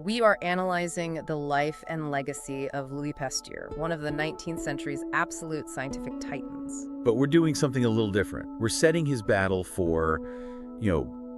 We are analyzing the life and legacy of Louis Pasteur, one of the 19th century's absolute scientific titans. But we're doing something a little different. We're setting his battle for,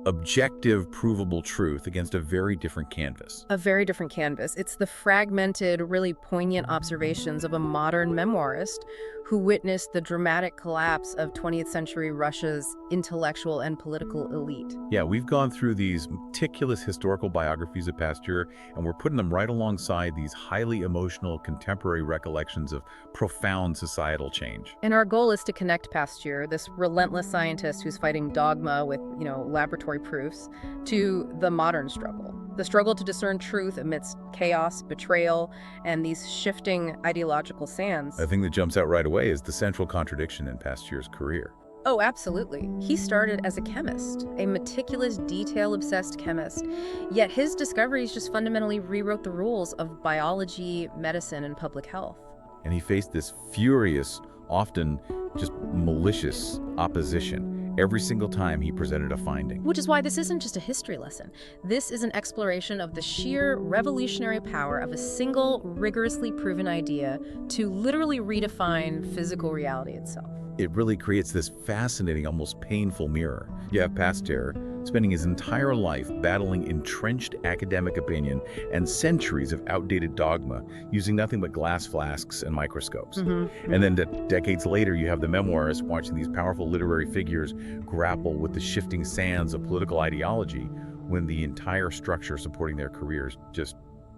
objective, provable truth against a very different canvas. A very different canvas. It's the fragmented, really poignant observations of a modern memoirist who witnessed the dramatic collapse of 20th century Russia's intellectual and political elite. Yeah, we've gone through these meticulous historical biographies of Pasteur, and we're putting them right alongside these highly emotional contemporary recollections of profound societal change. And our goal is to connect Pasteur, this relentless scientist who's fighting dogma with, laboratory proofs, to the modern struggle. The struggle to discern truth amidst chaos, betrayal, and these shifting ideological sands. The thing that jumps out right away is the central contradiction in Pasteur's career. Oh, absolutely. He started as a chemist, a meticulous, detail-obsessed chemist, yet his discoveries just fundamentally rewrote the rules of biology, medicine, and public health. And he faced this furious, often just malicious opposition every single time he presented a finding. Which is why this isn't just a history lesson. This is an exploration of the sheer revolutionary power of a single, rigorously proven idea to literally redefine physical reality itself. It really creates this fascinating, almost painful mirror. You have Pasteur spending his entire life battling entrenched academic opinion and centuries of outdated dogma using nothing but glass flasks and microscopes. And then decades later, you have the memoirist watching these powerful literary figures grapple with the shifting sands of political ideology when the entire structure supporting their careers just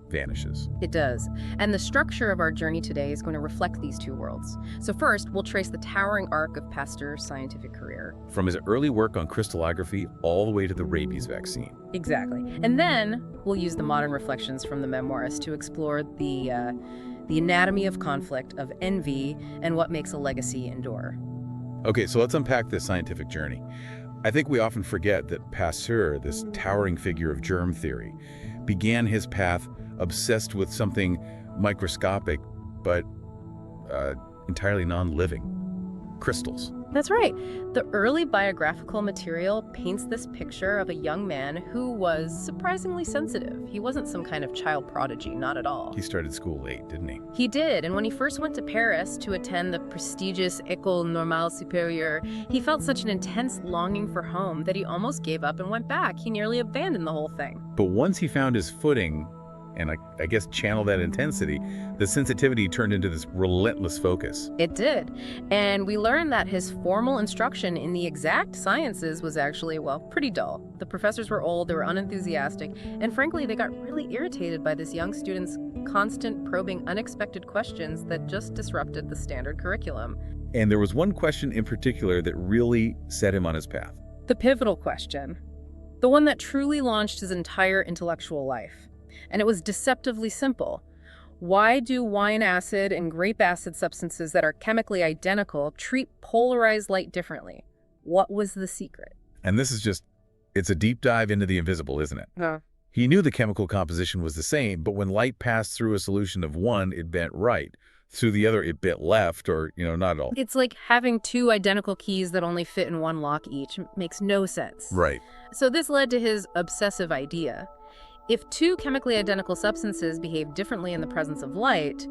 vanishes. It does. And the structure of our journey today is going to reflect these two worlds. So first, we'll trace the towering arc of Pasteur's scientific career. From his early work on crystallography all the way to the rabies vaccine. Exactly. And then we'll use the modern reflections from the memoirist to explore the anatomy of conflict, of envy, and what makes a legacy endure. Okay, so let's unpack this scientific journey. I think we often forget that Pasteur, this towering figure of germ theory, began his path obsessed with something microscopic, but entirely non-living, crystals. That's right. The early biographical material paints this picture of a young man who was surprisingly sensitive. He wasn't some kind of child prodigy, not at all. He started school late, didn't he? He did, and when he first went to Paris to attend the prestigious École Normale Supérieure, he felt such an intense longing for home that he almost gave up and went back. He nearly abandoned the whole thing. But once he found his footing, and I guess channel that intensity, the sensitivity turned into this relentless focus. It did. And we learned that his formal instruction in the exact sciences was actually, pretty dull. The professors were old, they were unenthusiastic, and frankly, they got really irritated by this young student's constant probing unexpected questions that just disrupted the standard curriculum. And there was one question in particular that really set him on his path. The pivotal question. The one that truly launched his entire intellectual life. And it was deceptively simple. Why do wine acid and grape acid substances that are chemically identical treat polarized light differently? What was the secret? And this is it's a deep dive into the invisible, isn't it? He knew the chemical composition was the same, but when light passed through a solution of one, it bent right. Through the other, it bent left, or, not at all. It's like having two identical keys that only fit in one lock each. It makes no sense. Right. So this led to his obsessive idea. If two chemically identical substances behave differently in the presence of light,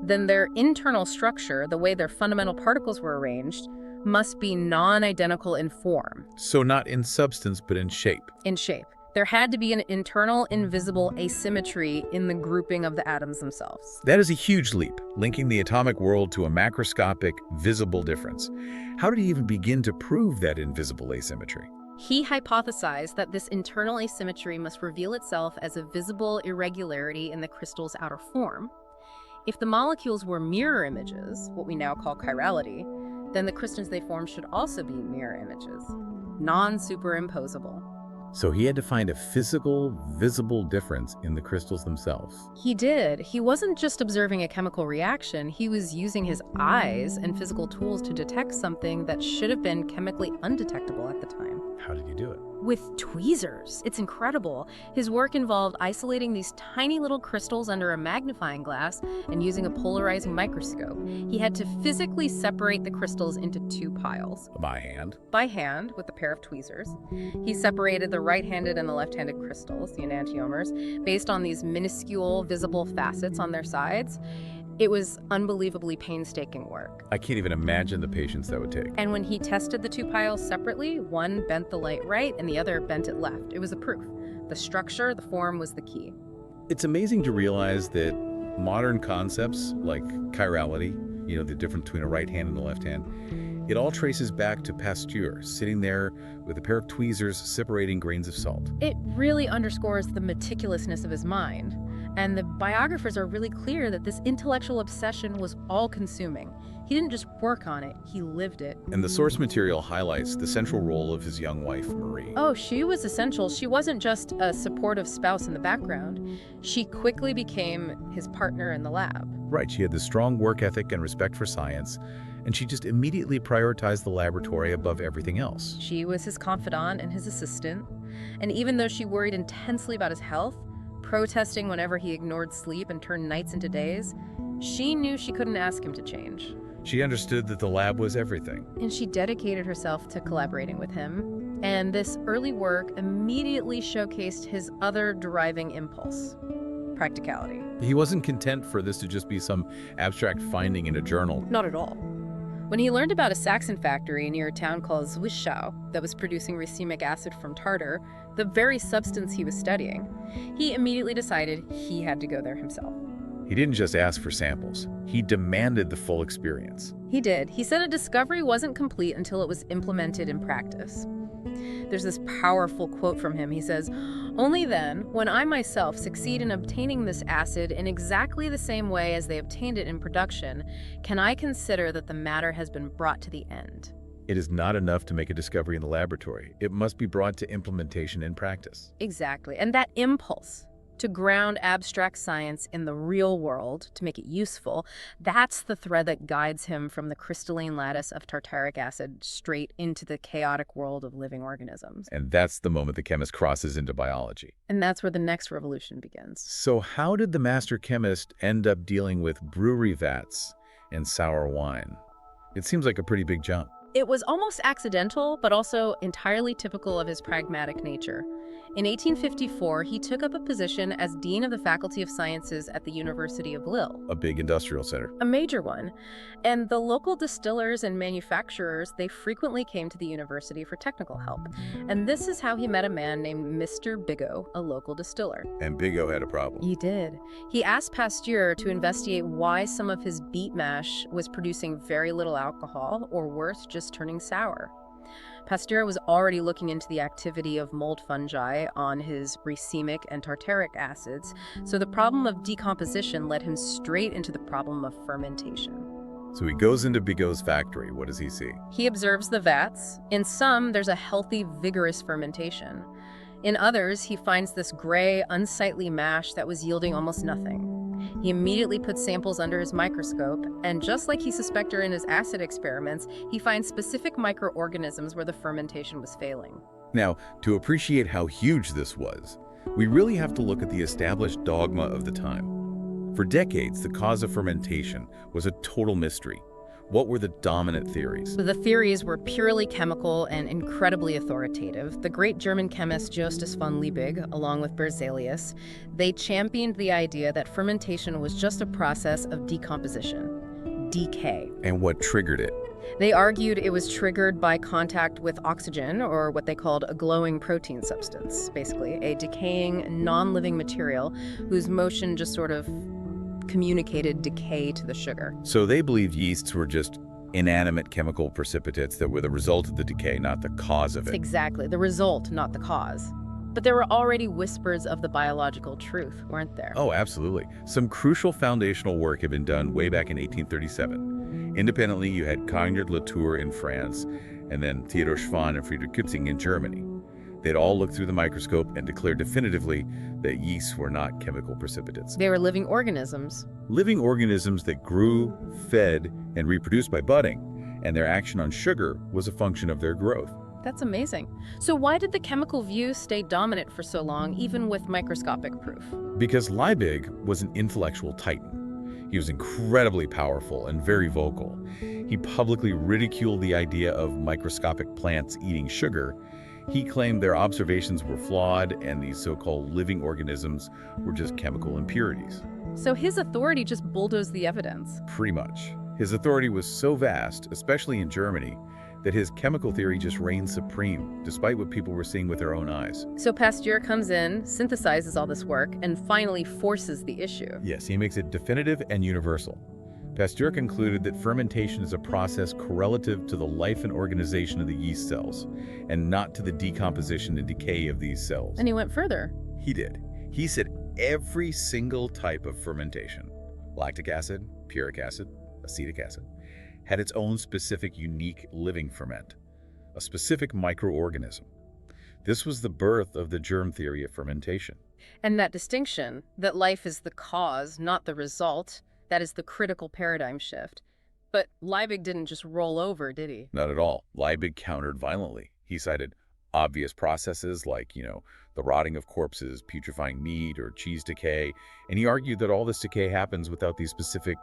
then their internal structure, the way their fundamental particles were arranged, must be non-identical in form. So not in substance, but in shape. In shape. There had to be an internal, invisible asymmetry in the grouping of the atoms themselves. That is a huge leap, linking the atomic world to a macroscopic, visible difference. How did he even begin to prove that invisible asymmetry? He hypothesized that this internal asymmetry must reveal itself as a visible irregularity in the crystal's outer form. If the molecules were mirror images, what we now call chirality, then the crystals they form should also be mirror images, non-superimposable. So he had to find a physical, visible difference in the crystals themselves. He did. He wasn't just observing a chemical reaction, he was using his eyes and physical tools to detect something that should have been chemically undetectable at the time. How did you do it? With tweezers. It's incredible. His work involved isolating these tiny little crystals under a magnifying glass and using a polarizing microscope. He had to physically separate the crystals into two piles. By hand? By hand, with a pair of tweezers. He separated the right-handed and the left-handed crystals, the enantiomers, based on these minuscule, visible facets on their sides. It was unbelievably painstaking work. I can't even imagine the patience that would take. And when he tested the two piles separately, one bent the light right and the other bent it left. It was a proof. The structure, the form was the key. It's amazing to realize that modern concepts like chirality, the difference between a right hand and a left hand, it all traces back to Pasteur, sitting there with a pair of tweezers separating grains of salt. It really underscores the meticulousness of his mind. And the biographers are really clear that this intellectual obsession was all-consuming. He didn't just work on it, he lived it. And the source material highlights the central role of his young wife, Marie. Oh, she was essential. She wasn't just a supportive spouse in the background. She quickly became his partner in the lab. Right, she had this strong work ethic and respect for science, and she just immediately prioritized the laboratory above everything else. She was his confidant and his assistant. And even though she worried intensely about his health, protesting whenever he ignored sleep and turned nights into days, she knew she couldn't ask him to change. She understood that the lab was everything. And she dedicated herself to collaborating with him. And this early work immediately showcased his other driving impulse: practicality. He wasn't content for this to just be some abstract finding in a journal. Not at all. When he learned about a Saxon factory near a town called Zwischau that was producing racemic acid from tartar, the very substance he was studying, he immediately decided he had to go there himself. He didn't just ask for samples. He demanded the full experience. He did. He said a discovery wasn't complete until it was implemented in practice. There's this powerful quote from him. He says, "Only then, when I myself succeed in obtaining this acid in exactly the same way as they obtained it in production, can I consider that the matter has been brought to the end." It is not enough to make a discovery in the laboratory. It must be brought to implementation in practice. Exactly. And that impulse to ground abstract science in the real world, to make it useful, that's the thread that guides him from the crystalline lattice of tartaric acid straight into the chaotic world of living organisms. And that's the moment the chemist crosses into biology. And that's where the next revolution begins. So how did the master chemist end up dealing with brewery vats and sour wine? It seems like a pretty big jump. It was almost accidental, but also entirely typical of his pragmatic nature. In 1854, he took up a position as Dean of the Faculty of Sciences at the University of Lille. A big industrial center. A major one. And the local distillers and manufacturers, they frequently came to the university for technical help. And this is how he met a man named Mr. Bigot, a local distiller. And Bigot had a problem. He did. He asked Pasteur to investigate why some of his beet mash was producing very little alcohol, or worse, just turning sour. Pasteur was already looking into the activity of mold fungi on his racemic and tartaric acids, so the problem of decomposition led him straight into the problem of fermentation. So he goes into Bigot's factory. What does he see? He observes the vats. In some, there's a healthy, vigorous fermentation. In others, he finds this gray, unsightly mash that was yielding almost nothing. He immediately puts samples under his microscope, and just like he suspected in his acid experiments, he finds specific microorganisms where the fermentation was failing. Now, to appreciate how huge this was, we really have to look at the established dogma of the time. For decades, the cause of fermentation was a total mystery. What were the dominant theories? The theories were purely chemical and incredibly authoritative. The great German chemist Justus von Liebig, along with Berzelius, they championed the idea that fermentation was just a process of decomposition, decay. And what triggered it? They argued it was triggered by contact with oxygen, or what they called a glowing protein substance, basically a decaying, non-living material whose motion just sort of communicated decay to the sugar. So they believed yeasts were just inanimate chemical precipitates that were the result of the decay, not the cause of it. Exactly, the result, not the cause. But there were already whispers of the biological truth, weren't there? Oh, absolutely. Some crucial foundational work had been done way back in 1837. Independently, you had Conrad Latour in France, and then Theodor Schwann and Friedrich Kützing in Germany. They'd all looked through the microscope and declared definitively that yeasts were not chemical precipitates. They were living organisms. Living organisms that grew, fed, and reproduced by budding, and their action on sugar was a function of their growth. That's amazing. So why did the chemical view stay dominant for so long, even with microscopic proof? Because Liebig was an intellectual titan. He was incredibly powerful and very vocal. He publicly ridiculed the idea of microscopic plants eating sugar. He claimed their observations were flawed and these so-called living organisms were just chemical impurities. So his authority just bulldozed the evidence. Pretty much. His authority was so vast, especially in Germany, that his chemical theory just reigned supreme, despite what people were seeing with their own eyes. So Pasteur comes in, synthesizes all this work, and finally forces the issue. Yes, he makes it definitive and universal. Pasteur concluded that fermentation is a process correlative to the life and organization of the yeast cells, and not to the decomposition and decay of these cells. And he went further. He did. He said every single type of fermentation, lactic acid, puric acid, acetic acid, had its own specific unique living ferment, a specific microorganism. This was the birth of the germ theory of fermentation. And that distinction, that life is the cause, not the result, that is the critical paradigm shift. But Liebig didn't just roll over, did he? Not at all. Liebig countered violently. He cited obvious processes like, the rotting of corpses, putrefying meat, or cheese decay, and he argued that all this decay happens without these specific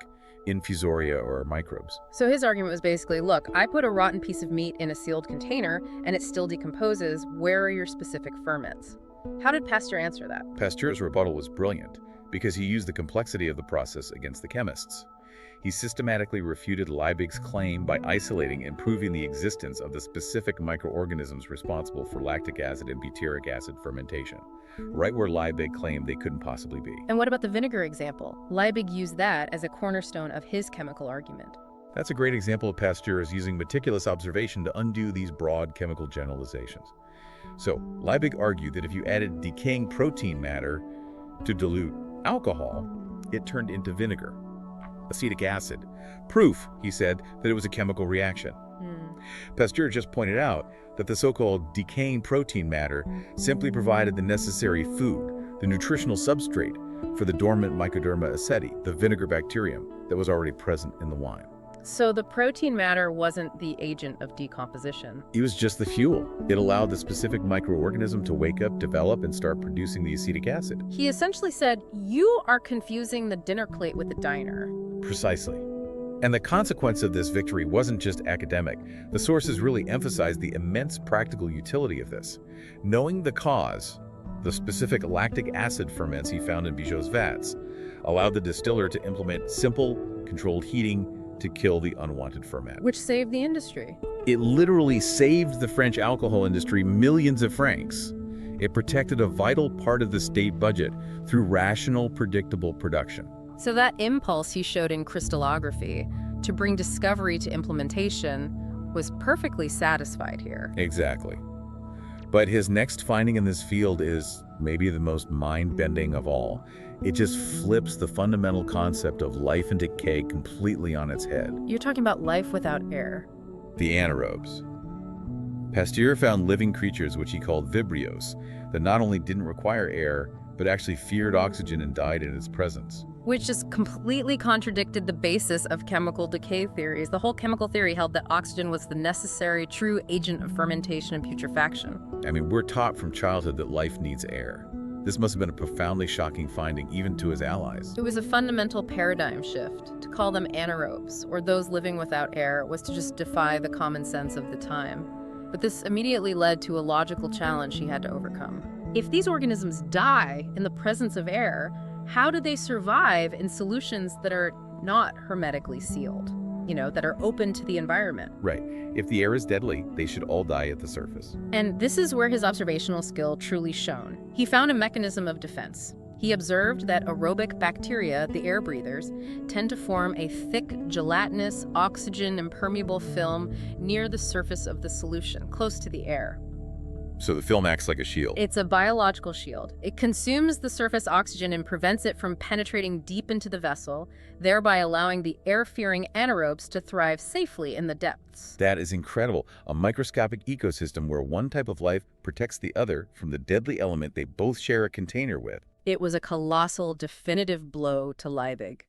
infusoria or microbes. So his argument was basically, look, I put a rotten piece of meat in a sealed container and it still decomposes. Where are your specific ferments? How did Pasteur answer that? Pasteur's rebuttal was brilliant because he used the complexity of the process against the chemists. He systematically refuted Liebig's claim by isolating and proving the existence of the specific microorganisms responsible for lactic acid and butyric acid fermentation, right where Liebig claimed they couldn't possibly be. And what about the vinegar example? Liebig used that as a cornerstone of his chemical argument. That's a great example of Pasteur's using meticulous observation to undo these broad chemical generalizations. So, Liebig argued that if you added decaying protein matter to dilute alcohol, it turned into vinegar, acetic acid. Proof, he said, that it was a chemical reaction. Pasteur just pointed out that the so-called decaying protein matter simply provided the necessary food, the nutritional substrate, for the dormant Mycoderma aceti, the vinegar bacterium that was already present in the wine. So the protein matter wasn't the agent of decomposition. It was just the fuel. It allowed the specific microorganism to wake up, develop, and start producing the acetic acid. He essentially said, you are confusing the dinner plate with the diner. Precisely. And the consequence of this victory wasn't just academic. The sources really emphasized the immense practical utility of this. Knowing the cause, the specific lactic acid ferments he found in Bijot's vats, allowed the distiller to implement simple, controlled heating to kill the unwanted ferment. Which saved the industry. It literally saved the French alcohol industry millions of francs. It protected a vital part of the state budget through rational, predictable production. So that impulse he showed in crystallography to bring discovery to implementation was perfectly satisfied here. Exactly. But his next finding in this field is maybe the most mind-bending of all. It just flips the fundamental concept of life and decay completely on its head. You're talking about life without air. The anaerobes. Pasteur found living creatures, which he called vibrios, that not only didn't require air, but actually feared oxygen and died in its presence. Which just completely contradicted the basis of chemical decay theories. The whole chemical theory held that oxygen was the necessary true agent of fermentation and putrefaction. I mean, we're taught from childhood that life needs air. This must have been a profoundly shocking finding, even to his allies. It was a fundamental paradigm shift. To call them anaerobes, or those living without air, was to just defy the common sense of the time. But this immediately led to a logical challenge he had to overcome. If these organisms die in the presence of air, how do they survive in solutions that are not hermetically sealed, that are open to the environment? Right. If the air is deadly, they should all die at the surface. And this is where his observational skill truly shone. He found a mechanism of defense. He observed that aerobic bacteria, the air breathers, tend to form a thick, gelatinous, oxygen-impermeable film near the surface of the solution, close to the air. So the film acts like a shield. It's a biological shield. It consumes the surface oxygen and prevents it from penetrating deep into the vessel, thereby allowing the air-fearing anaerobes to thrive safely in the depths. That is incredible. A microscopic ecosystem where one type of life protects the other from the deadly element they both share a container with. It was a colossal, definitive blow to Liebig.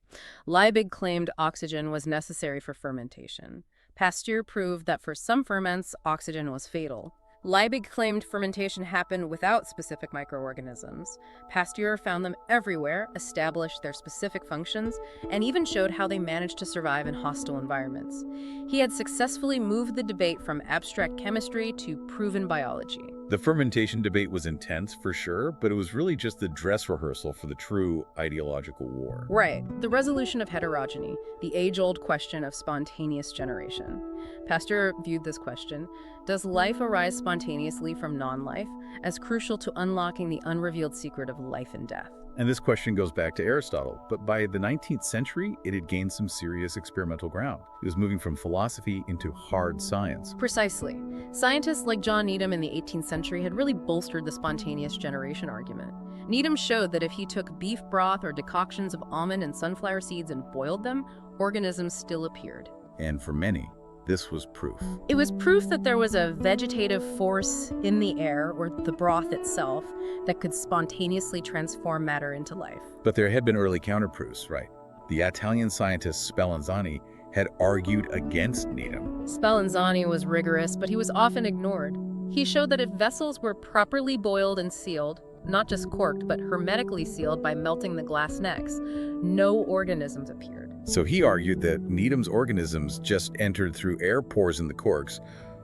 Liebig claimed oxygen was necessary for fermentation. Pasteur proved that for some ferments, oxygen was fatal. Liebig claimed fermentation happened without specific microorganisms. Pasteur found them everywhere, established their specific functions, and even showed how they managed to survive in hostile environments. He had successfully moved the debate from abstract chemistry to proven biology. The fermentation debate was intense, for sure, but it was really just the dress rehearsal for the true ideological war. Right, the resolution of heterogeny, the age-old question of spontaneous generation. Pasteur viewed this question, does life arise spontaneously from non-life, as crucial to unlocking the unrevealed secret of life and death. And this question goes back to Aristotle, but by the 19th century, it had gained some serious experimental ground. It was moving from philosophy into hard science. Precisely. Scientists like John Needham in the 18th century had really bolstered the spontaneous generation argument. Needham showed that if he took beef broth or decoctions of almond and sunflower seeds and boiled them, organisms still appeared. And for many, this was proof. It was proof that there was a vegetative force in the air, or the broth itself, that could spontaneously transform matter into life. But there had been early counterproofs, right? The Italian scientist Spallanzani had argued against Needham. Spallanzani was rigorous, but he was often ignored. He showed that if vessels were properly boiled and sealed, not just corked, but hermetically sealed by melting the glass necks, no organisms appeared. So he argued that Needham's organisms just entered through air pores in the corks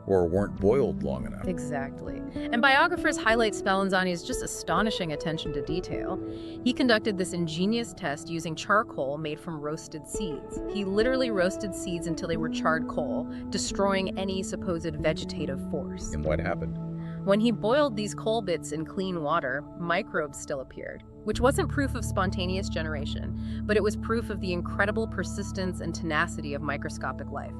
or weren't boiled long enough. Exactly. And biographers highlight Spallanzani's just astonishing attention to detail. He conducted this ingenious test using charcoal made from roasted seeds. He literally roasted seeds until they were charred coal, destroying any supposed vegetative force. And what happened? When he boiled these coal bits in clean water, microbes still appeared, which wasn't proof of spontaneous generation, but it was proof of the incredible persistence and tenacity of microscopic life.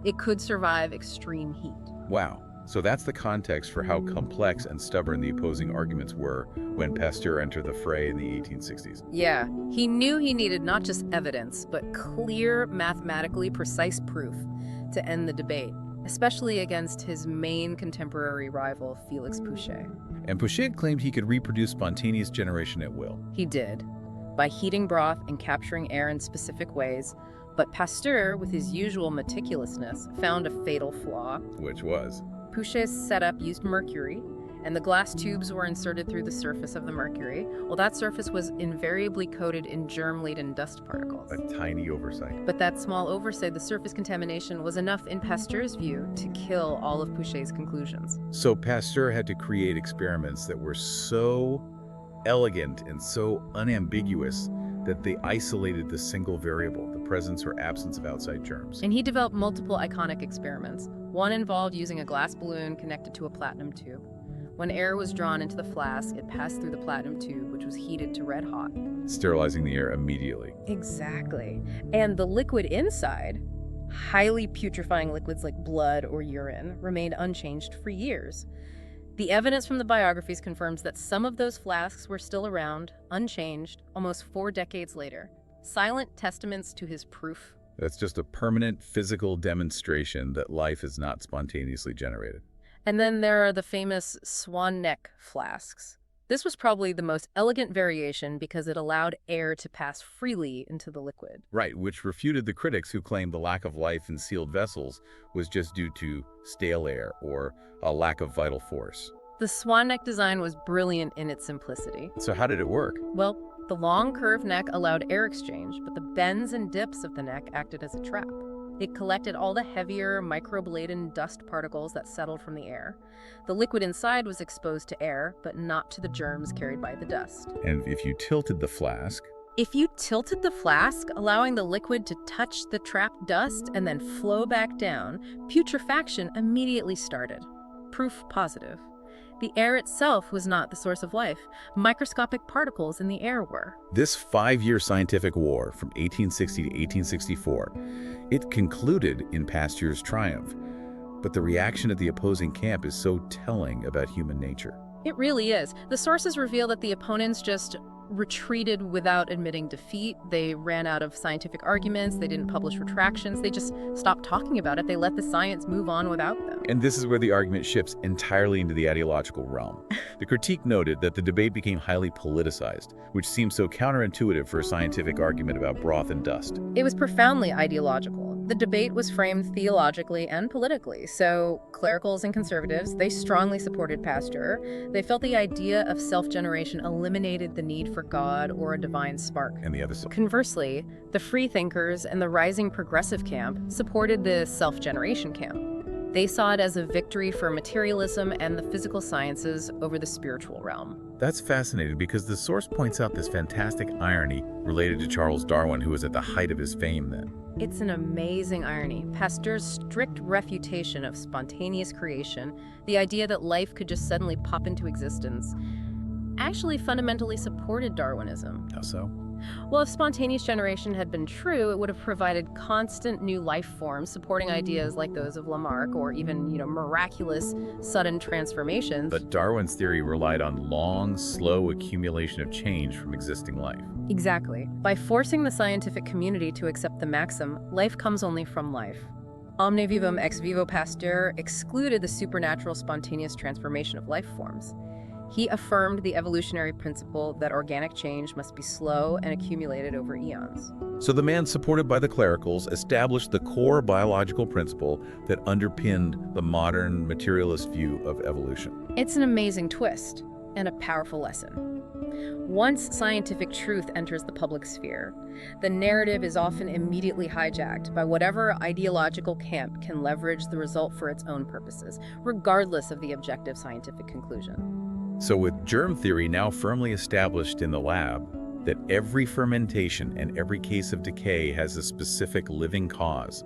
It could survive extreme heat. Wow. So that's the context for how complex and stubborn the opposing arguments were when Pasteur entered the fray in the 1860s. Yeah, he knew he needed not just evidence, but clear, mathematically precise proof to end the debate, especially against his main contemporary rival, Félix Pouchet. And Pouchet claimed he could reproduce spontaneous generation at will. He did, by heating broth and capturing air in specific ways, but Pasteur, with his usual meticulousness, found a fatal flaw. Which was? Pouchet's setup used mercury, and the glass tubes were inserted through the surface of the mercury. Well, that surface was invariably coated in germ-laden dust particles. A tiny oversight. But that small oversight, the surface contamination, was enough in Pasteur's view to kill all of Pouchet's conclusions. So Pasteur had to create experiments that were so elegant and so unambiguous that they isolated the single variable, the presence or absence of outside germs. And he developed multiple iconic experiments. One involved using a glass balloon connected to a platinum tube. When air was drawn into the flask, it passed through the platinum tube, which was heated to red hot, sterilizing the air immediately. Exactly. And the liquid inside, highly putrefying liquids like blood or urine, remained unchanged for years. The evidence from the biographies confirms that some of those flasks were still around, unchanged, almost 4 decades later. Silent testaments to his proof. That's just a permanent physical demonstration that life is not spontaneously generated. And then there are the famous swan neck flasks. This was probably the most elegant variation because it allowed air to pass freely into the liquid. Right, which refuted the critics who claimed the lack of life in sealed vessels was just due to stale air or a lack of vital force. The swan neck design was brilliant in its simplicity. So how did it work? Well, the long curved neck allowed air exchange, but the bends and dips of the neck acted as a trap. It collected all the heavier, microbe-laden dust particles that settled from the air. The liquid inside was exposed to air, but not to the germs carried by the dust. And if you tilted the flask, allowing the liquid to touch the trapped dust and then flow back down, putrefaction immediately started. Proof positive. The air itself was not the source of life. Microscopic particles in the air were. This 5-year scientific war from 1860 to 1864, it concluded in Pasteur's triumph. But the reaction of the opposing camp is so telling about human nature. It really is. The sources reveal that the opponents just retreated without admitting defeat. They ran out of scientific arguments. They didn't publish retractions. They just stopped talking about it. They let the science move on without them. And this is where the argument shifts entirely into the ideological realm. The critique noted that the debate became highly politicized, which seems so counterintuitive for a scientific argument about broth and dust. It was profoundly ideological. The debate was framed theologically and politically. So clericals and conservatives, they strongly supported Pasteur. They felt the idea of self-generation eliminated the need for God or a divine spark. And the other side. Conversely, the freethinkers and the rising progressive camp supported the self-generation camp. They saw it as a victory for materialism and the physical sciences over the spiritual realm. That's fascinating because the source points out this fantastic irony related to Charles Darwin, who was at the height of his fame then. It's an amazing irony. Pasteur's strict refutation of spontaneous creation, the idea that life could just suddenly pop into existence, actually fundamentally supported Darwinism. How so? Well, if spontaneous generation had been true, it would have provided constant new life forms supporting ideas like those of Lamarck or even, miraculous sudden transformations. But Darwin's theory relied on long, slow accumulation of change from existing life. Exactly. By forcing the scientific community to accept the maxim, life comes only from life. Omne vivum ex vivo Pasteur excluded the supernatural spontaneous transformation of life forms. He affirmed the evolutionary principle that organic change must be slow and accumulated over eons. So the man supported by the clericals established the core biological principle that underpinned the modern materialist view of evolution. It's an amazing twist and a powerful lesson. Once scientific truth enters the public sphere, the narrative is often immediately hijacked by whatever ideological camp can leverage the result for its own purposes, regardless of the objective scientific conclusion. So with germ theory now firmly established in the lab, that every fermentation and every case of decay has a specific living cause,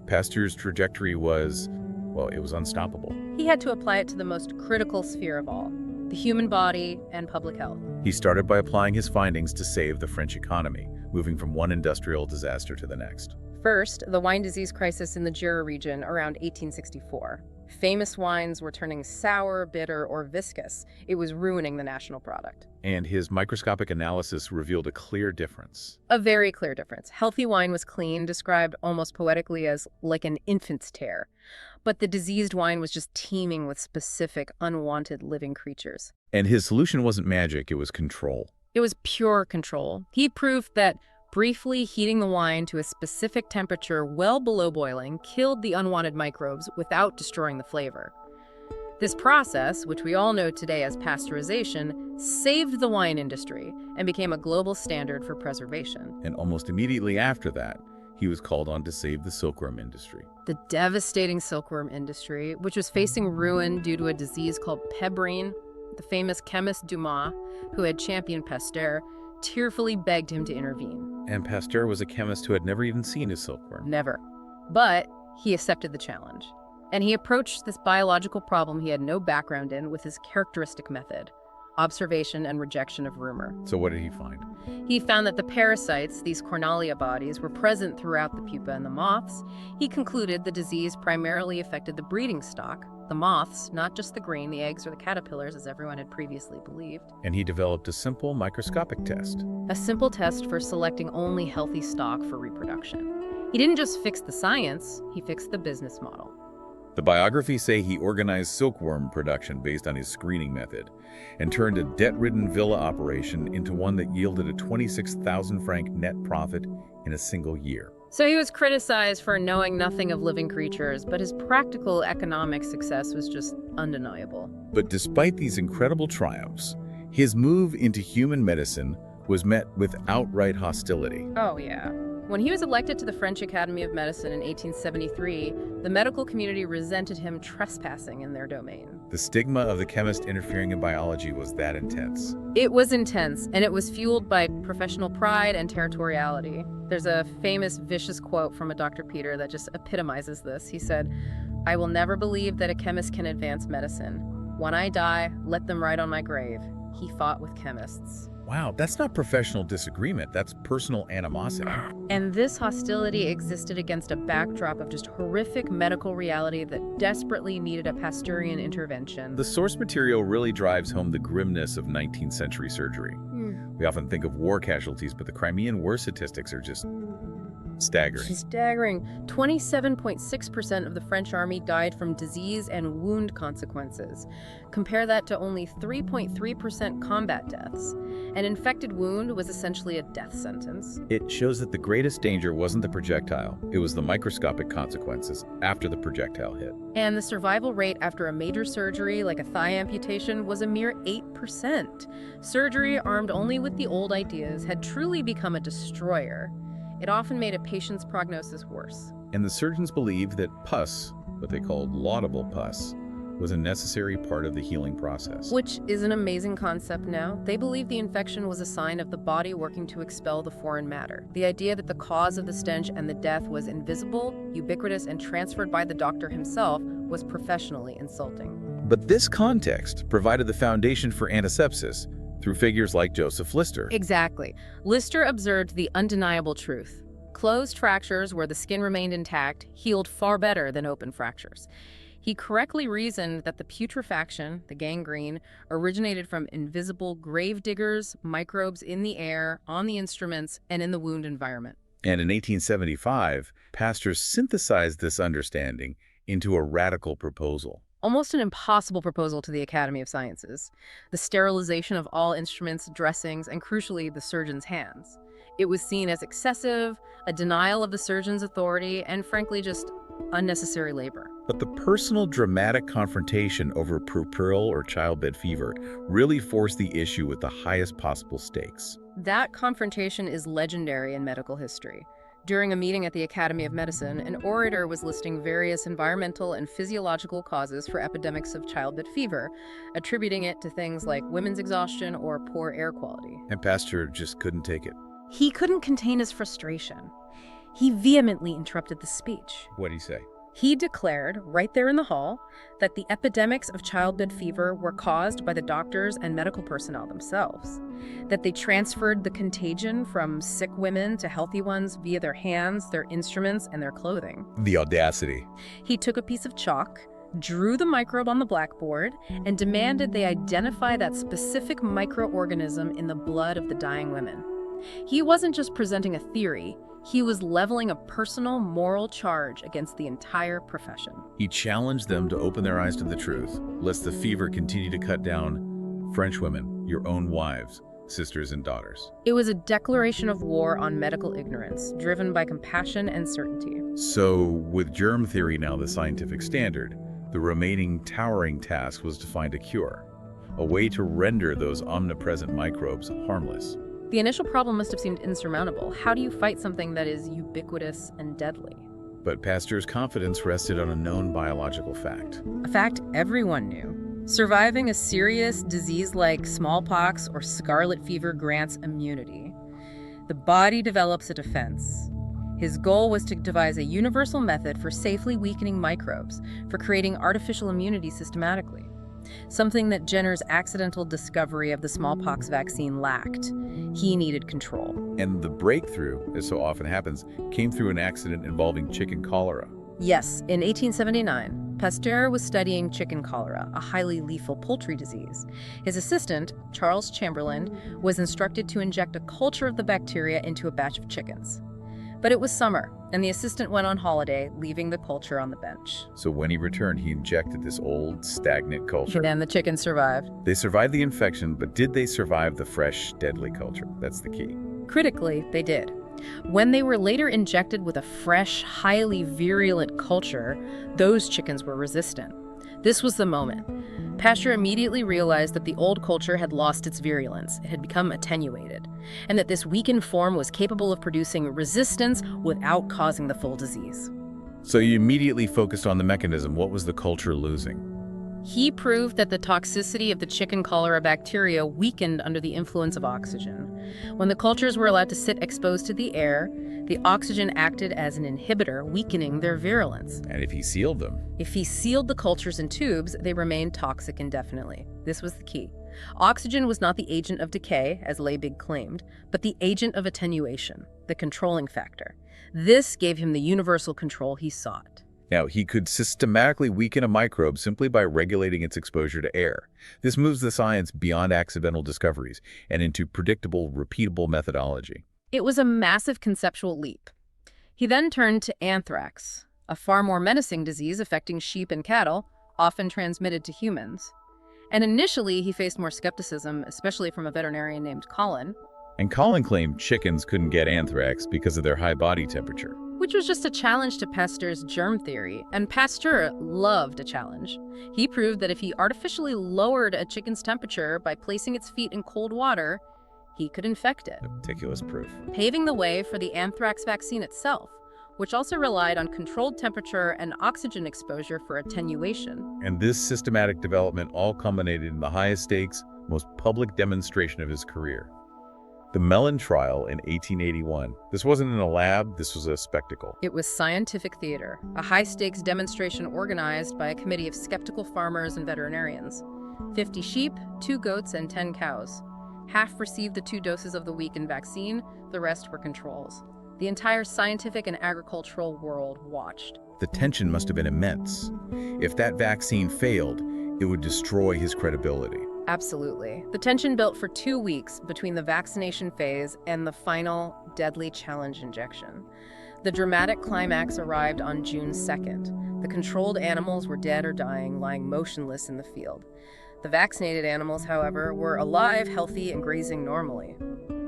Pasteur's trajectory was, well, it was unstoppable. He had to apply it to the most critical sphere of all, the human body and public health. He started by applying his findings to save the French economy, moving from one industrial disaster to the next. First, the wine disease crisis in the Jura region around 1864. Famous wines were turning sour, bitter, or viscous. It was ruining the national product. And his microscopic analysis revealed a clear difference. A very clear difference. Healthy wine was clean, described almost poetically as like an infant's tear. But the diseased wine was just teeming with specific, unwanted living creatures. And his solution wasn't magic, it was control. It was pure control. He proved that briefly heating the wine to a specific temperature well below boiling killed the unwanted microbes without destroying the flavor. This process, which we all know today as pasteurization, saved the wine industry and became a global standard for preservation. And almost immediately after that, he was called on to save the silkworm industry. The devastating silkworm industry, which was facing ruin due to a disease called pebrine, the famous chemist Dumas, who had championed Pasteur, tearfully begged him to intervene. And Pasteur was a chemist who had never even seen a silkworm. Never. But he accepted the challenge. And he approached this biological problem he had no background in with his characteristic method: observation and rejection of rumor. So what did he find? He found that the parasites, these Cornalia bodies, were present throughout the pupa and the moths. He concluded the disease primarily affected the breeding stock, the moths, not just the grain, the eggs, or the caterpillars, as everyone had previously believed. And he developed a simple microscopic test. A simple test for selecting only healthy stock for reproduction. He didn't just fix the science, he fixed the business model. The biographies say he organized silkworm production based on his screening method and turned a debt-ridden villa operation into one that yielded a 26,000 franc net profit in a single year. So he was criticized for knowing nothing of living creatures, but his practical economic success was just undeniable. But despite these incredible triumphs, his move into human medicine was met with outright hostility. Oh, yeah. When he was elected to the French Academy of Medicine in 1873, the medical community resented him trespassing in their domain. The stigma of the chemist interfering in biology was that intense. It was intense, and it was fueled by professional pride and territoriality. There's a famous vicious quote from a Dr. Peter that just epitomizes this. He said, "I will never believe that a chemist can advance medicine. When I die, let them write on my grave, he fought with chemists." Wow, that's not professional disagreement, that's personal animosity. And this hostility existed against a backdrop of just horrific medical reality that desperately needed a Pasteurian intervention. The source material really drives home the grimness of 19th century surgery. We often think of war casualties, but the Crimean War statistics are just Staggering. Staggering. 27.6% of the French army died from disease and wound consequences. Compare that to only 3.3% combat deaths. An infected wound was essentially a death sentence. It shows that the greatest danger wasn't the projectile, it was the microscopic consequences after the projectile hit. And the survival rate after a major surgery, like a thigh amputation, was a mere 8%. Surgery, armed only with the old ideas, had truly become a destroyer. It often made a patient's prognosis worse. And the surgeons believed that pus, what they called laudable pus, was a necessary part of the healing process. Which is an amazing concept now. They believed the infection was a sign of the body working to expel the foreign matter. The idea that the cause of the stench and the death was invisible, ubiquitous, and transferred by the doctor himself was professionally insulting. But this context provided the foundation for antisepsis through figures like Joseph Lister. Exactly. Lister observed the undeniable truth. Closed fractures where the skin remained intact healed far better than open fractures. He correctly reasoned that the putrefaction, the gangrene, originated from invisible grave diggers, microbes in the air, on the instruments, and in the wound environment. And in 1875, Pasteur synthesized this understanding into a radical proposal. Almost an impossible proposal to the Academy of Sciences: the sterilization of all instruments, dressings, and crucially, the surgeon's hands. It was seen as excessive, a denial of the surgeon's authority, and frankly, just unnecessary labor. But the personal dramatic confrontation over puerperal or childbed fever really forced the issue with the highest possible stakes. That confrontation is legendary in medical history. During a meeting at the Academy of Medicine, an orator was listing various environmental and physiological causes for epidemics of childbed fever, attributing it to things like women's exhaustion or poor air quality. And Pasteur just couldn't take it. He couldn't contain his frustration. He vehemently interrupted the speech. What'd he say? He declared, right there in the hall, that the epidemics of childbed fever were caused by the doctors and medical personnel themselves, that they transferred the contagion from sick women to healthy ones via their hands, their instruments, and their clothing. The audacity. He took a piece of chalk, drew the microbe on the blackboard, and demanded they identify that specific microorganism in the blood of the dying women. He wasn't just presenting a theory. He was leveling a personal, moral charge against the entire profession. He challenged them to open their eyes to the truth, lest the fever continue to cut down French women, your own wives, sisters, and daughters. It was a declaration of war on medical ignorance, driven by compassion and certainty. So, with germ theory now the scientific standard, the remaining towering task was to find a cure, a way to render those omnipresent microbes harmless. The initial problem must have seemed insurmountable. How do you fight something that is ubiquitous and deadly? But Pasteur's confidence rested on a known biological fact. A fact everyone knew. Surviving a serious disease like smallpox or scarlet fever grants immunity. The body develops a defense. His goal was to devise a universal method for safely weakening microbes, for creating artificial immunity systematically. Something that Jenner's accidental discovery of the smallpox vaccine lacked. He needed control. And the breakthrough, as so often happens, came through an accident involving chicken cholera. Yes, in 1879, Pasteur was studying chicken cholera, a highly lethal poultry disease. His assistant, Charles Chamberlain, was instructed to inject a culture of the bacteria into a batch of chickens. But it was summer, and the assistant went on holiday, leaving the culture on the bench. So when he returned, he injected this old, stagnant culture. And the chickens survived. They survived the infection, but did they survive the fresh, deadly culture? That's the key. Critically, they did. When they were later injected with a fresh, highly virulent culture, those chickens were resistant. This was the moment. Pasteur immediately realized that the old culture had lost its virulence, it had become attenuated, and that this weakened form was capable of producing resistance without causing the full disease. So you immediately focused on the mechanism. What was the culture losing? He proved that the toxicity of the chicken cholera bacteria weakened under the influence of oxygen. When the cultures were allowed to sit exposed to the air, the oxygen acted as an inhibitor, weakening their virulence. And if he sealed them? If he sealed the cultures in tubes, they remained toxic indefinitely. This was the key. Oxygen was not the agent of decay, as Liebig claimed, but the agent of attenuation, the controlling factor. This gave him the universal control he sought. Now, he could systematically weaken a microbe simply by regulating its exposure to air. This moves the science beyond accidental discoveries and into predictable, repeatable methodology. It was a massive conceptual leap. He then turned to anthrax, a far more menacing disease affecting sheep and cattle, often transmitted to humans. And initially, he faced more skepticism, especially from a veterinarian named Colin. And Colin claimed chickens couldn't get anthrax because of their high body temperature. Which was just a challenge to Pasteur's germ theory, and Pasteur loved a challenge. He proved that if he artificially lowered a chicken's temperature by placing its feet in cold water, he could infect it, Meticulous proof. paving the way for the anthrax vaccine itself, which also relied on controlled temperature and oxygen exposure for attenuation. And this systematic development all culminated in the highest stakes, most public demonstration of his career. The Mellon trial in 1881. This wasn't in a lab, this was a spectacle. It was scientific theater, a high-stakes demonstration organized by a committee of skeptical farmers and veterinarians. 50 sheep, 2 goats, and 10 cows. Half received the 2 doses of the weakened vaccine, the rest were controls. The entire scientific and agricultural world watched. The tension must have been immense. If that vaccine failed, it would destroy his credibility. Absolutely. The tension built for 2 weeks between the vaccination phase and the final deadly challenge injection. The dramatic climax arrived on June 2nd. The controlled animals were dead or dying, lying motionless in the field. The vaccinated animals, however, were alive, healthy, and grazing normally.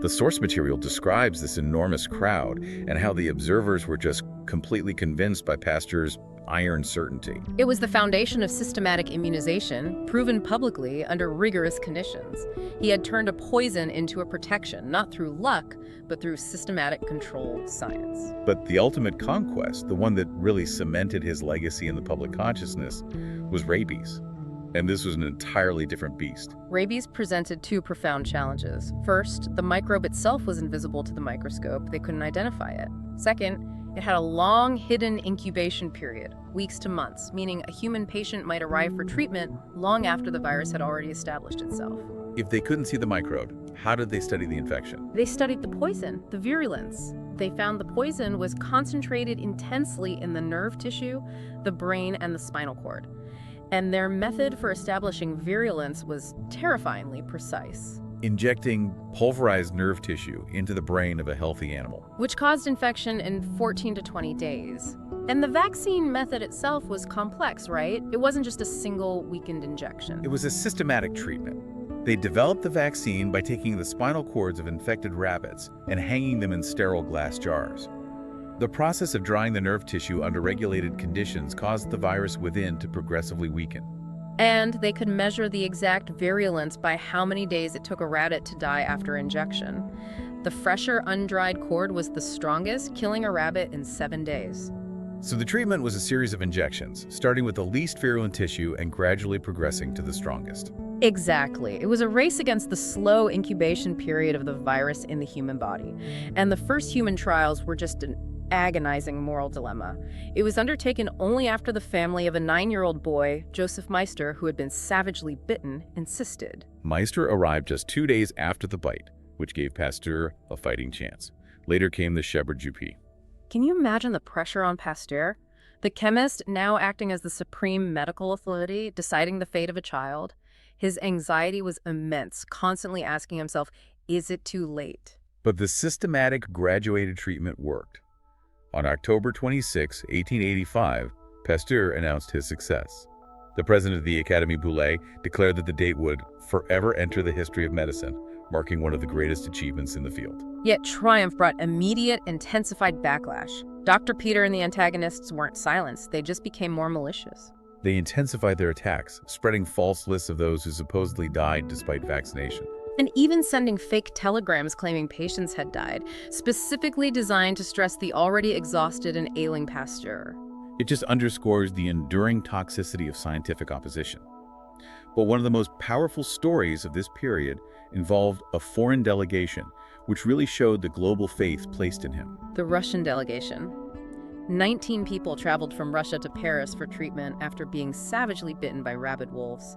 The source material describes this enormous crowd and how the observers were just completely convinced by Pasteur's iron certainty. It was the foundation of systematic immunization, proven publicly under rigorous conditions. He had turned a poison into a protection, not through luck, but through systematic controlled science. But the ultimate conquest, the one that really cemented his legacy in the public consciousness, was rabies. And this was an entirely different beast. Rabies presented 2 profound challenges. First, the microbe itself was invisible to the microscope. They couldn't identify it. Second, it had a long, hidden incubation period, weeks to months, meaning a human patient might arrive for treatment long after the virus had already established itself. If they couldn't see the microbe, how did they study the infection? They studied the poison, the virulence. They found the poison was concentrated intensely in the nerve tissue, the brain, and the spinal cord. And their method for establishing virulence was terrifyingly precise. Injecting pulverized nerve tissue into the brain of a healthy animal. Which caused infection in 14 to 20 days. And the vaccine method itself was complex, right? It wasn't just a single weakened injection. It was a systematic treatment. They developed the vaccine by taking the spinal cords of infected rabbits and hanging them in sterile glass jars. The process of drying the nerve tissue under regulated conditions caused the virus within to progressively weaken. And they could measure the exact virulence by how many days it took a rabbit to die after injection. The fresher, undried cord was the strongest, killing a rabbit in 7 days. So the treatment was a series of injections, starting with the least virulent tissue and gradually progressing to the strongest. Exactly. It was a race against the slow incubation period of the virus in the human body. And the first human trials were just an agonizing moral dilemma. It was undertaken only after the family of a 9-year-old boy, Joseph Meister, who had been savagely bitten, insisted. Meister arrived just 2 days after the bite, which gave Pasteur a fighting chance. Later came the Shepherd Juppé. Can you imagine the pressure on Pasteur? The chemist, now acting as the supreme medical authority, deciding the fate of a child. His anxiety was immense, constantly asking himself, is it too late? But the systematic graduated treatment worked. On October 26, 1885, Pasteur announced his success. The president of the Académie Boulay declared that the date would forever enter the history of medicine, marking one of the greatest achievements in the field. Yet triumph brought immediate, intensified backlash. Dr. Peter and the antagonists weren't silenced, they just became more malicious. They intensified their attacks, spreading false lists of those who supposedly died despite vaccination. And even sending fake telegrams claiming patients had died, specifically designed to stress the already exhausted and ailing Pasteur. It just underscores the enduring toxicity of scientific opposition. But one of the most powerful stories of this period involved a foreign delegation, which really showed the global faith placed in him. The Russian delegation. 19 people traveled from Russia to Paris for treatment after being savagely bitten by rabid wolves.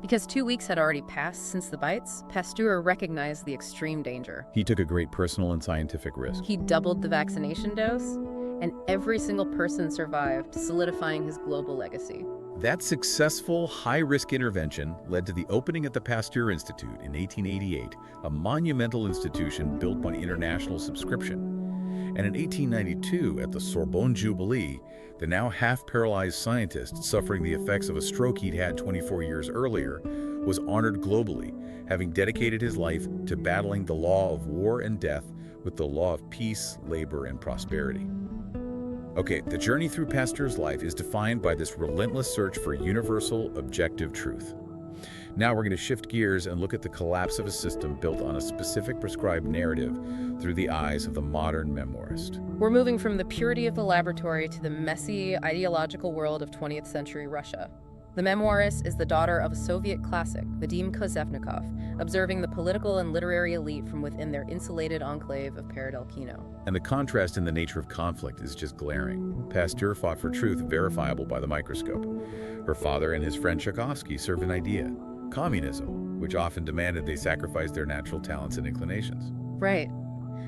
Because 2 weeks had already passed since the bites, Pasteur recognized the extreme danger. He took a great personal and scientific risk. He doubled the vaccination dose, and every single person survived, solidifying his global legacy. That successful, high-risk intervention led to the opening of the Pasteur Institute in 1888, a monumental institution built by international subscription. And in 1892, at the Sorbonne Jubilee, the now half-paralyzed scientist suffering the effects of a stroke he'd had 24 years earlier was honored globally, having dedicated his life to battling the law of war and death with the law of peace, labor, and prosperity. Okay, the journey through Pasteur's life is defined by this relentless search for universal, objective truth. Now we're going to shift gears and look at the collapse of a system built on a specific prescribed narrative through the eyes of the modern memoirist. We're moving from the purity of the laboratory to the messy, ideological world of 20th century Russia. The memoirist is the daughter of a Soviet classic, Vadim Kozhevnikov, observing the political and literary elite from within their insulated enclave of Peredelkino. And the contrast in the nature of conflict is just glaring. Pasteur fought for truth verifiable by the microscope. Her father and his friend Tchaikovsky served an idea, communism, which often demanded they sacrifice their natural talents and inclinations. Right.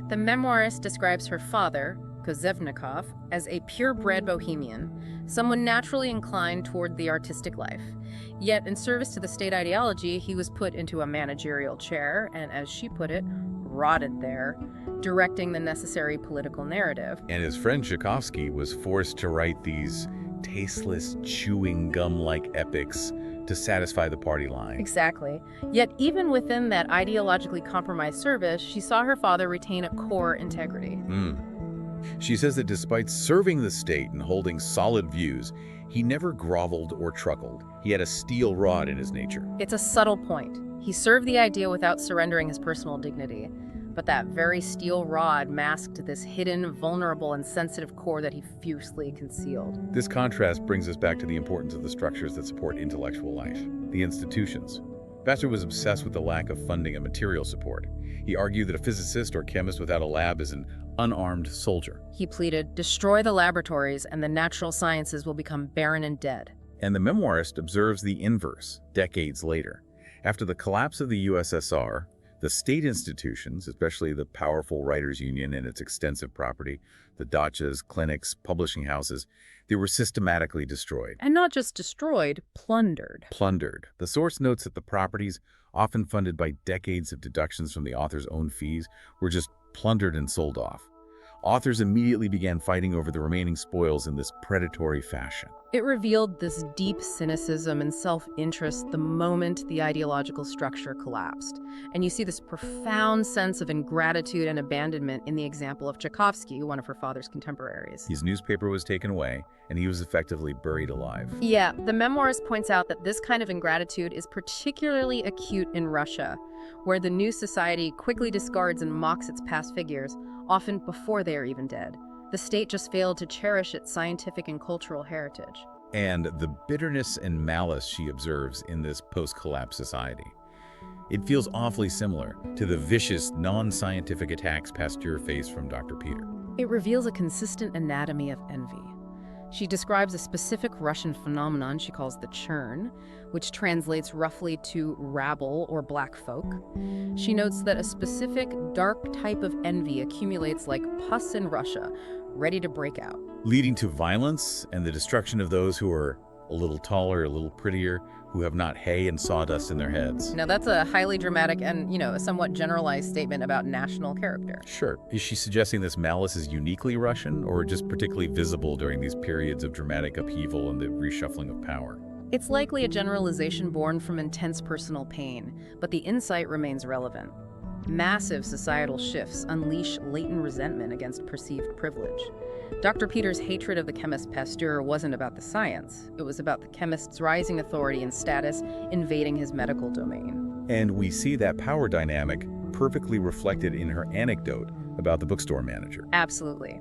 The memoirist describes her father, Kozhevnikov, as a purebred bohemian, someone naturally inclined toward the artistic life. Yet, in service to the state ideology, he was put into a managerial chair and, as she put it, rotted there, directing the necessary political narrative. And his friend Tchaikovsky was forced to write these tasteless, chewing gum-like epics to satisfy the party line. Exactly. Yet, even within that ideologically compromised service, she saw her father retain a core integrity. She says that despite serving the state and holding solid views, he never groveled or truckled. He had a steel rod in his nature. It's a subtle point. He served the idea without surrendering his personal dignity. But that very steel rod masked this hidden, vulnerable, and sensitive core that he fiercely concealed. This contrast brings us back to the importance of the structures that support intellectual life, the institutions. Pasteur was obsessed with the lack of funding and material support. He argued that a physicist or chemist without a lab is an unarmed soldier. He pleaded, destroy the laboratories and the natural sciences will become barren and dead. And the memoirist observes the inverse decades later. After the collapse of the USSR, the state institutions, especially the powerful writers' union and its extensive property, the dachas, clinics, publishing houses, they were systematically destroyed. And not just destroyed, plundered. Plundered. The source notes that the properties, often funded by decades of deductions from the author's own fees, were just plundered and sold off. Authors immediately began fighting over the remaining spoils in this predatory fashion. It revealed this deep cynicism and self-interest the moment the ideological structure collapsed. And you see this profound sense of ingratitude and abandonment in the example of Tchaikovsky, one of her father's contemporaries. His newspaper was taken away, and he was effectively buried alive. Yeah, the memoirist points out that this kind of ingratitude is particularly acute in Russia, where the new society quickly discards and mocks its past figures, often before they are even dead. The state just failed to cherish its scientific and cultural heritage. And the bitterness and malice she observes in this post-collapse society. It feels awfully similar to the vicious, non-scientific attacks Pasteur faced from Dr. Peter. It reveals a consistent anatomy of envy. She describes a specific Russian phenomenon she calls the churn, which translates roughly to rabble or black folk. She notes that a specific dark type of envy accumulates like pus in Russia, ready to break out. Leading to violence and the destruction of those who are a little taller, a little prettier, who have not hay and sawdust in their heads. Now that's a highly dramatic and, a somewhat generalized statement about national character. Sure. Is she suggesting this malice is uniquely Russian or just particularly visible during these periods of dramatic upheaval and the reshuffling of power? It's likely a generalization born from intense personal pain, but the insight remains relevant. Massive societal shifts unleash latent resentment against perceived privilege. Dr. Peter's hatred of the chemist Pasteur wasn't about the science. It was about the chemist's rising authority and status invading his medical domain. And we see that power dynamic perfectly reflected in her anecdote about the bookstore manager. Absolutely.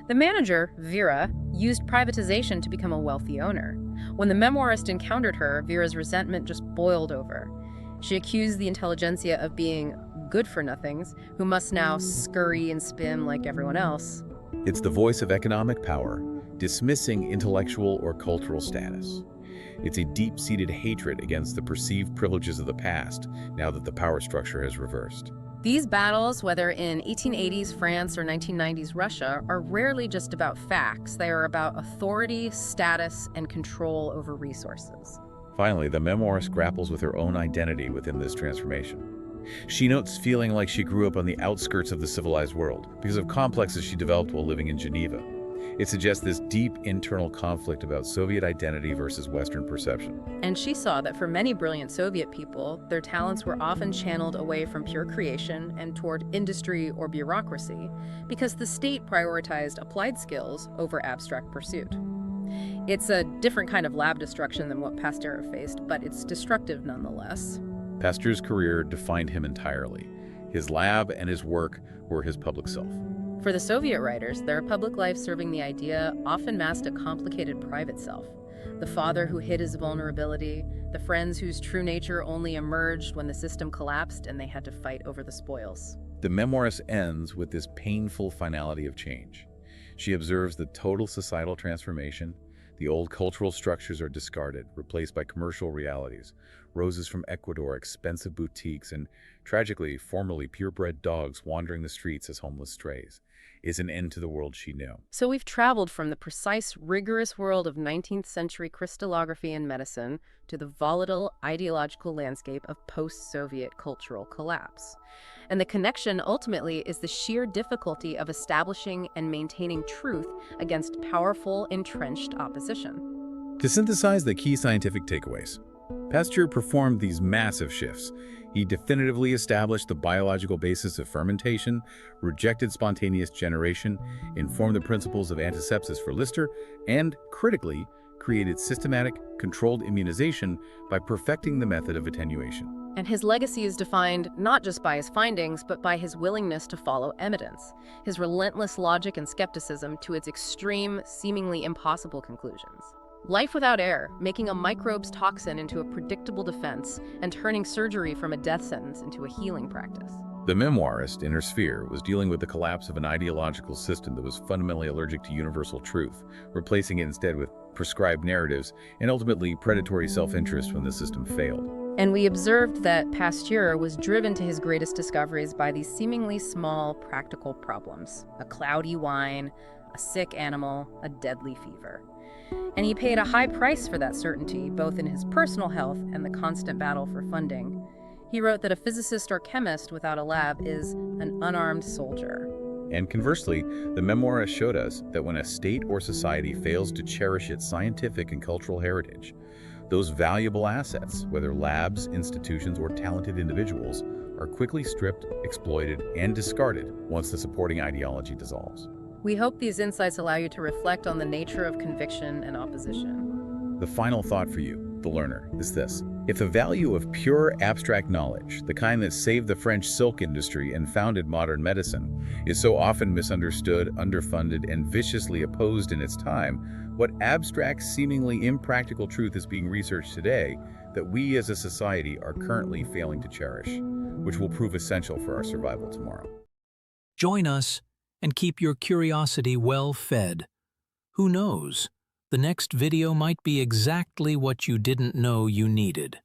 The manager, Vera, used privatization to become a wealthy owner. When the memoirist encountered her, Vera's resentment just boiled over. She accused the intelligentsia of being good-for-nothings, who must now scurry and spin like everyone else. It's the voice of economic power, dismissing intellectual or cultural status. It's a deep-seated hatred against the perceived privileges of the past, now that the power structure has reversed. These battles, whether in 1880s France or 1990s Russia, are rarely just about facts. They are about authority, status, and control over resources. Finally, the memoirist grapples with her own identity within this transformation. She notes feeling like she grew up on the outskirts of the civilized world because of complexes she developed while living in Geneva. It suggests this deep internal conflict about Soviet identity versus Western perception. And she saw that for many brilliant Soviet people, their talents were often channeled away from pure creation and toward industry or bureaucracy because the state prioritized applied skills over abstract pursuit. It's a different kind of lab destruction than what Pasteur faced, but it's destructive nonetheless. Pasteur's career defined him entirely. His lab and his work were his public self. For the Soviet writers, their public life serving the idea often masked a complicated private self. The father who hid his vulnerability, the friends whose true nature only emerged when the system collapsed and they had to fight over the spoils. The memoirist ends with this painful finality of change. She observes the total societal transformation. The old cultural structures are discarded, replaced by commercial realities. Roses from Ecuador, expensive boutiques, and tragically, formerly purebred dogs wandering the streets as homeless strays is an end to the world she knew. So we've traveled from the precise, rigorous world of 19th century crystallography and medicine to the volatile, ideological landscape of post-Soviet cultural collapse. And the connection, ultimately, is the sheer difficulty of establishing and maintaining truth against powerful, entrenched opposition. To synthesize the key scientific takeaways, Pasteur performed these massive shifts. He definitively established the biological basis of fermentation, rejected spontaneous generation, informed the principles of antisepsis for Lister, and, critically, created systematic, controlled immunization by perfecting the method of attenuation. And his legacy is defined not just by his findings, but by his willingness to follow evidence, his relentless logic and skepticism to its extreme, seemingly impossible conclusions. Life without air, making a microbe's toxin into a predictable defense, and turning surgery from a death sentence into a healing practice. The memoirist, in her sphere, was dealing with the collapse of an ideological system that was fundamentally allergic to universal truth, replacing it instead with prescribed narratives and ultimately predatory self-interest when the system failed. And we observed that Pasteur was driven to his greatest discoveries by these seemingly small, practical problems: a cloudy wine, a sick animal, a deadly fever. And he paid a high price for that certainty, both in his personal health and the constant battle for funding. He wrote that a physicist or chemist without a lab is an unarmed soldier. And conversely, the memoirist showed us that when a state or society fails to cherish its scientific and cultural heritage, those valuable assets, whether labs, institutions, or talented individuals, are quickly stripped, exploited, and discarded once the supporting ideology dissolves. We hope these insights allow you to reflect on the nature of conviction and opposition. The final thought for you, the learner, is this. If the value of pure abstract knowledge, the kind that saved the French silk industry and founded modern medicine, is so often misunderstood, underfunded, and viciously opposed in its time, what abstract, seemingly impractical truth is being researched today that we as a society are currently failing to cherish, which will prove essential for our survival tomorrow? Join us and keep your curiosity well fed. Who knows? The next video might be exactly what you didn't know you needed.